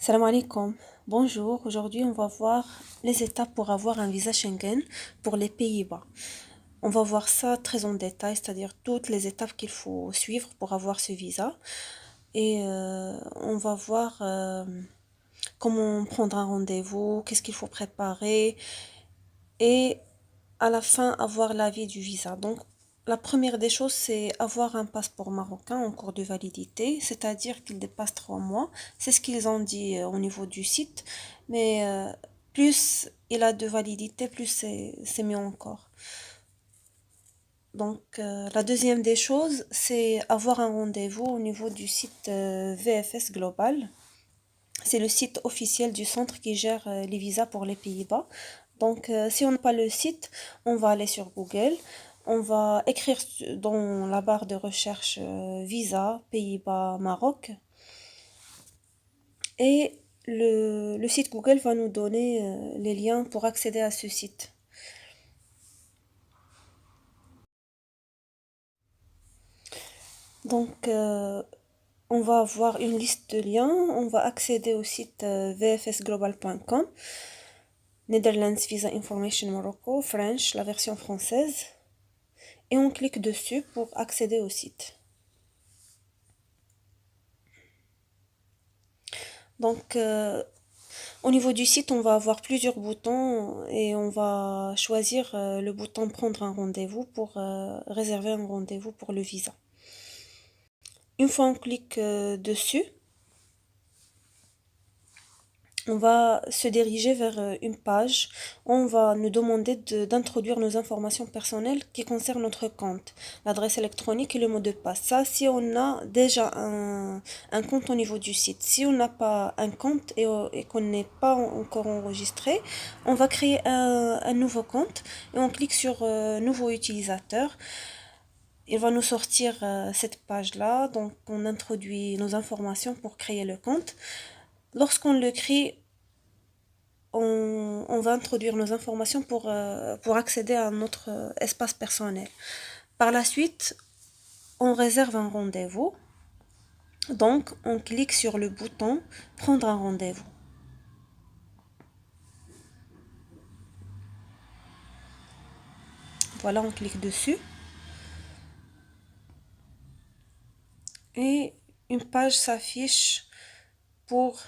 Salam alaikum. Bonjour, aujourd'hui on va voir les étapes pour avoir un visa Schengen pour les Pays-Bas. On va voir ça très en détail, c'est-à-dire toutes les étapes qu'il faut suivre pour avoir ce visa. Et on va voir comment prendre un rendez-vous, qu'est-ce qu'il faut préparer et à la fin avoir l'avis du visa. Donc la première des choses, c'est avoir un passeport marocain en cours de validité, c'est-à-dire qu'il dépasse 3 mois. C'est ce qu'ils ont dit au niveau du site, mais plus il a de validité, plus c'est mieux encore. Donc la deuxième des choses, c'est avoir un rendez-vous au niveau du site VFS Global. C'est le site officiel du centre qui gère les visas pour les Pays-Bas. Donc, si on n'a pas le site, on va aller sur Google. On va écrire dans la barre de recherche visa Pays-Bas Maroc. Et le site Google va nous donner les liens pour accéder à ce site. Donc, on va avoir une liste de liens. On va accéder au site vfsglobal.com. Netherlands Visa Information Morocco, French, la version française. Et on clique dessus pour accéder au site. Donc, au niveau du site, on va avoir plusieurs boutons et on va choisir le bouton prendre un rendez-vous pour réserver un rendez-vous pour le visa. Une fois on clique dessus, on va se diriger vers une page où on va nous demander d'introduire nos informations personnelles qui concernent notre compte, l'adresse électronique et le mot de passe. Ça, si on a déjà un compte au niveau du site. Si on n'a pas un compte et qu'on n'est pas encore enregistré, on va créer un nouveau compte et on clique sur Nouveau utilisateur. Il va nous sortir cette page-là, donc on introduit nos informations pour créer le compte. Lorsqu'on le crée, on va introduire nos informations pour accéder à notre espace personnel. Par la suite, on réserve un rendez-vous. Donc, on clique sur le bouton prendre un rendez-vous. Voilà, on clique dessus. Et une page s'affiche pour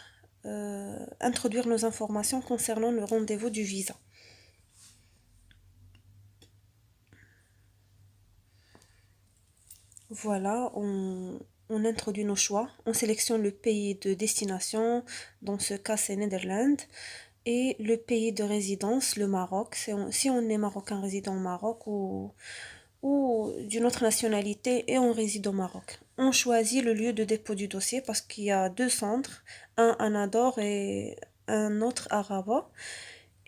introduire nos informations concernant le rendez-vous du visa. Voilà, on introduit nos choix. On sélectionne le pays de destination, dans ce cas c'est Netherlands, et le pays de résidence, le Maroc. Si on est marocain résident au Maroc ou d'une autre nationalité et on réside au Maroc. On choisit le lieu de dépôt du dossier parce qu'il y a deux centres, un à Nador et un autre à Rabat.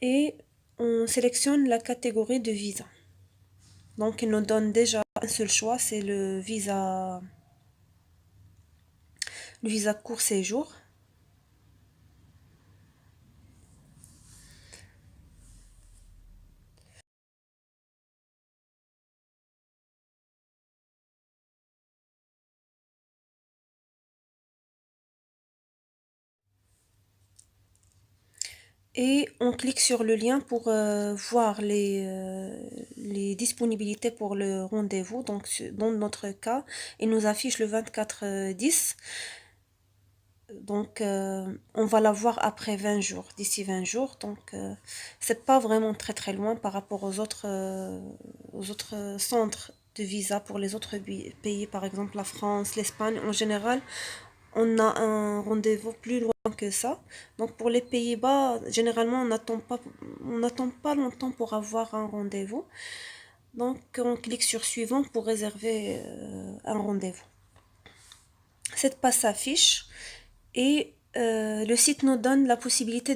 Et on sélectionne la catégorie de visa. Donc il nous donne déjà un seul choix, c'est le visa court séjour. Et on clique sur le lien pour voir les disponibilités pour le rendez-vous. Donc, dans notre cas, il nous affiche le 24/10. Donc, on va l'avoir après 20 jours, d'ici 20 jours. Donc, c'est pas vraiment très très loin par rapport aux autres centres de visa pour les autres pays, par exemple la France, l'Espagne. En général, on a un rendez-vous plus loin que ça. Donc pour les Pays-Bas, généralement, on n'attend pas longtemps pour avoir un rendez-vous. Donc on clique sur suivant pour réserver un rendez-vous. Cette page s'affiche et le site nous donne la possibilité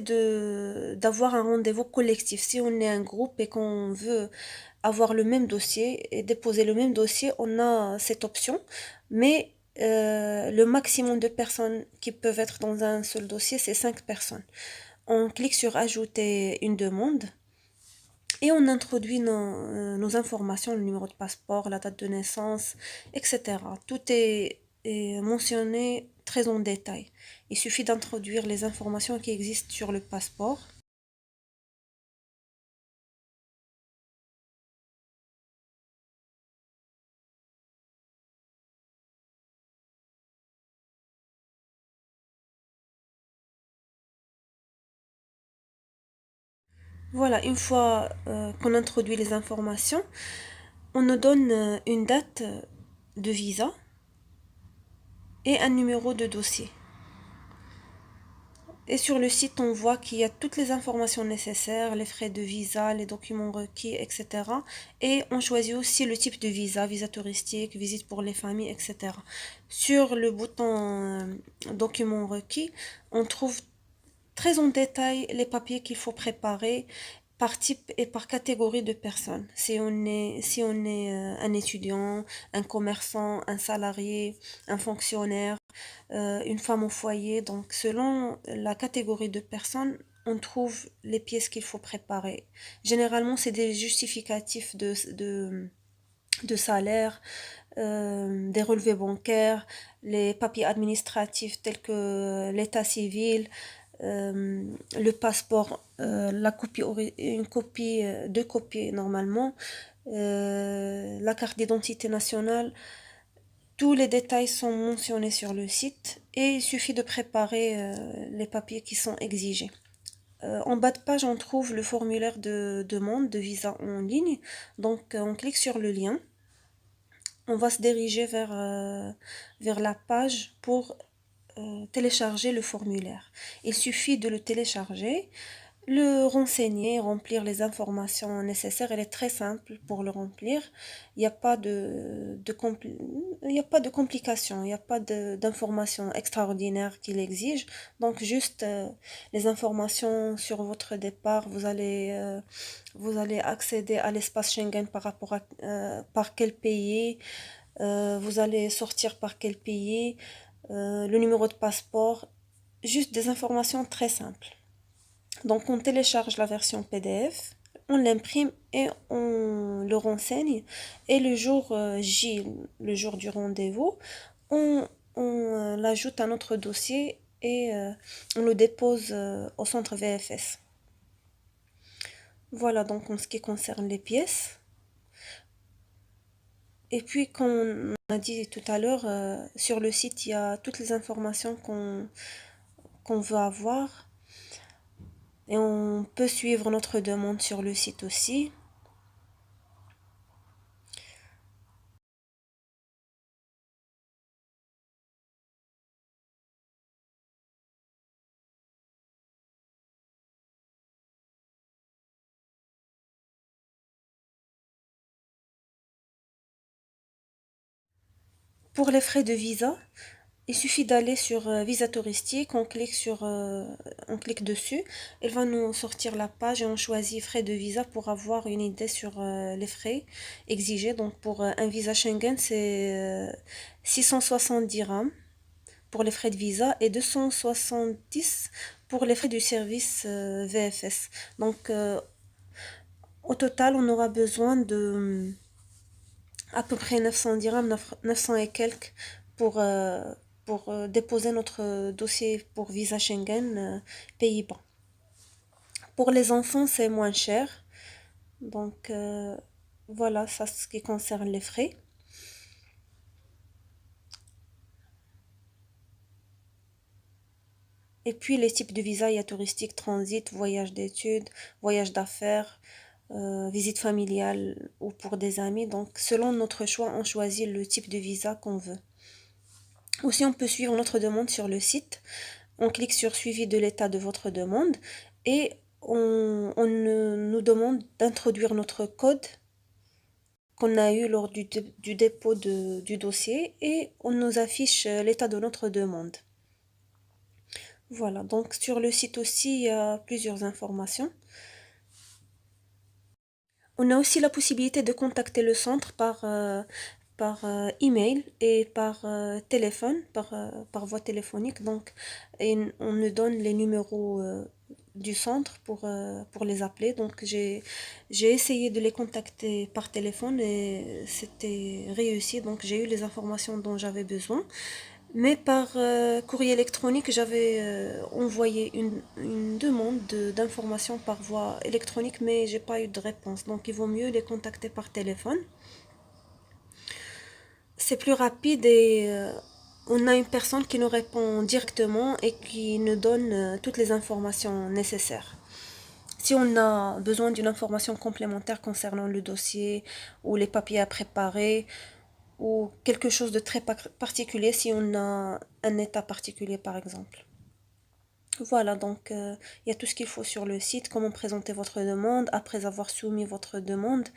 d'avoir un rendez-vous collectif. Si on est un groupe et qu'on veut avoir le même dossier et déposer le même dossier, on a cette option. Mais le maximum de personnes qui peuvent être dans un seul dossier, c'est 5 personnes. On clique sur ajouter une demande et on introduit nos informations, le numéro de passeport, la date de naissance, etc. Tout est est mentionné très en détail. Il suffit d'introduire les informations qui existent sur le passeport. Voilà, une fois qu'on introduit les informations, on nous donne une date de visa et un numéro de dossier. Et sur le site, on voit qu'il y a toutes les informations nécessaires, les frais de visa, les documents requis, etc. Et on choisit aussi le type de visa, visa touristique, visite pour les familles, etc. Sur le bouton documents requis, on trouve très en détail les papiers qu'il faut préparer par type et par catégorie de personnes. Si on est un étudiant, un commerçant, un salarié, un fonctionnaire, une femme au foyer. Donc, selon la catégorie de personnes, on trouve les pièces qu'il faut préparer. Généralement, c'est des justificatifs de salaire, des relevés bancaires, les papiers administratifs tels que l'état civil, le passeport, une copie, deux copies normalement, la carte d'identité nationale. Tous les détails sont mentionnés sur le site et il suffit de préparer les papiers qui sont exigés. En bas de page, on trouve le formulaire de demande de visa en ligne. Donc, on clique sur le lien. On va se diriger vers la page pour télécharger le formulaire. Il suffit de le télécharger, le renseigner, remplir les informations nécessaires. Elle est très simple pour le remplir. Il n'y a pas il n'y a pas de complications, il n'y a pas d'informations extraordinaires qu'il exige. Donc juste les informations sur votre départ. Vous allez accéder à l'espace Schengen par quel pays. Vous allez sortir par quel pays. Le numéro de passeport. Juste des informations très simples. Donc on télécharge la version PDF, on l'imprime et on le renseigne. Et le jour J, le jour du rendez-vous, on l'ajoute à notre dossier et on le dépose au centre VFS. Voilà donc en ce qui concerne les pièces. Et puis comme on a dit tout à l'heure, sur le site il y a toutes les informations qu'on veut avoir. Et on peut suivre notre demande sur le site aussi. Pour les frais de visa, il suffit d'aller sur visa touristique, on clique dessus, elle va nous sortir la page et on choisit frais de visa pour avoir une idée sur les frais exigés. Donc pour un visa Schengen, c'est 670 dirhams pour les frais de visa et 270 pour les frais du service VFS. Donc au total, on aura besoin de à peu près 900 dirhams, 900 et quelques pour, euh, pour déposer notre dossier pour visa Schengen Pays-Bas. Pour les enfants, c'est moins cher. Donc voilà, ça ce qui concerne les frais. Et puis les types de visa, il y a touristique, transit, voyage d'études, voyage d'affaires, visite familiale ou pour des amis. Donc selon notre choix, on choisit le type de visa qu'on veut. Aussi, on peut suivre notre demande sur le site. On clique sur suivi de l'état de votre demande et nous demande d'introduire notre code qu'on a eu lors du dépôt du dossier et on nous affiche l'état de notre demande. Voilà, donc sur le site aussi, il y a plusieurs informations. On a aussi la possibilité de contacter le centre par email et par téléphone, par voie téléphonique. Donc, et on nous donne les numéros du centre pour les appeler. Donc j'ai essayé de les contacter par téléphone et c'était réussi. Donc j'ai eu les informations dont j'avais besoin. Mais par courrier électronique, j'avais envoyé une demande d'information par voie électronique, mais j'ai pas eu de réponse. Donc il vaut mieux les contacter par téléphone. C'est plus rapide et on a une personne qui nous répond directement et qui nous donne toutes les informations nécessaires. Si on a besoin d'une information complémentaire concernant le dossier ou les papiers à préparer ou quelque chose de très particulier, si on a un état particulier par exemple. Voilà, donc il y a tout ce qu'il faut sur le site, comment présenter votre demande après avoir soumis votre demande.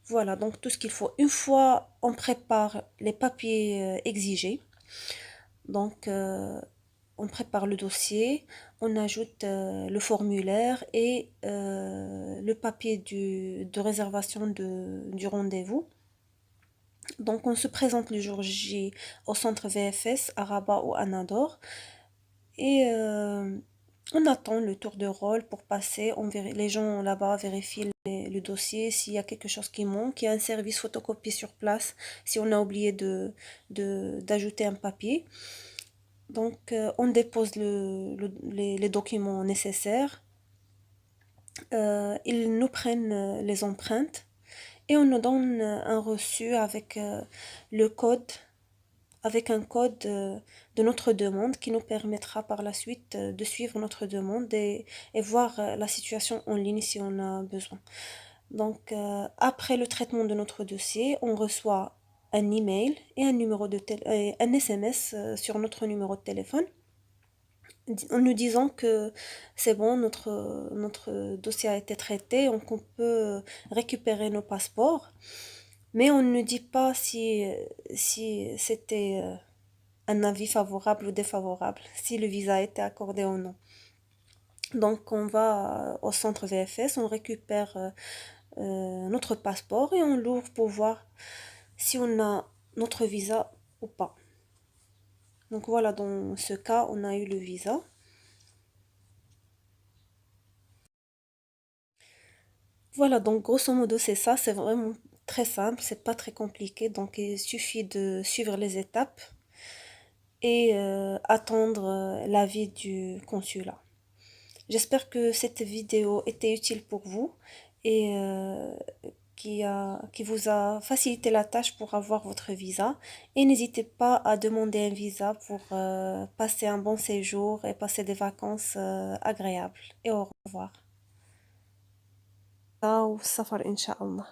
Voilà, donc tout ce qu'il faut. Une fois on prépare les papiers exigés, donc on prépare le dossier, on ajoute le formulaire et le papier de réservation du rendez-vous. Donc on se présente le jour J au centre VFS à Rabat ou à Nador et on attend le tour de rôle pour passer. Les gens là-bas vérifient le dossier s'il y a quelque chose qui manque. Il y a un service photocopie sur place si on a oublié d'ajouter un papier. Donc, on dépose les documents nécessaires. Ils nous prennent les empreintes et on nous donne un reçu avec le code, avec un code de notre demande qui nous permettra par la suite de suivre notre demande et voir la situation en ligne si on a besoin. Donc, après le traitement de notre dossier, on reçoit un email et un SMS sur notre numéro de téléphone en nous disant que c'est bon, notre dossier a été traité, donc on peut récupérer nos passeports, mais on ne dit pas si c'était un avis favorable ou défavorable, si le visa a été accordé ou non. Donc on va au centre VFS, on récupère notre passeport et on l'ouvre pour voir si on a notre visa ou pas. Donc voilà, dans ce cas, on a eu le visa. Voilà, donc grosso modo, c'est ça, c'est vraiment très simple, c'est pas très compliqué, donc il suffit de suivre les étapes et attendre l'avis du consulat. J'espère que cette vidéo était utile pour vous et qui vous a facilité la tâche pour avoir votre visa. Et n'hésitez pas à demander un visa pour passer un bon séjour et passer des vacances agréables. Et au revoir. Ciao, safar, Inch'Allah.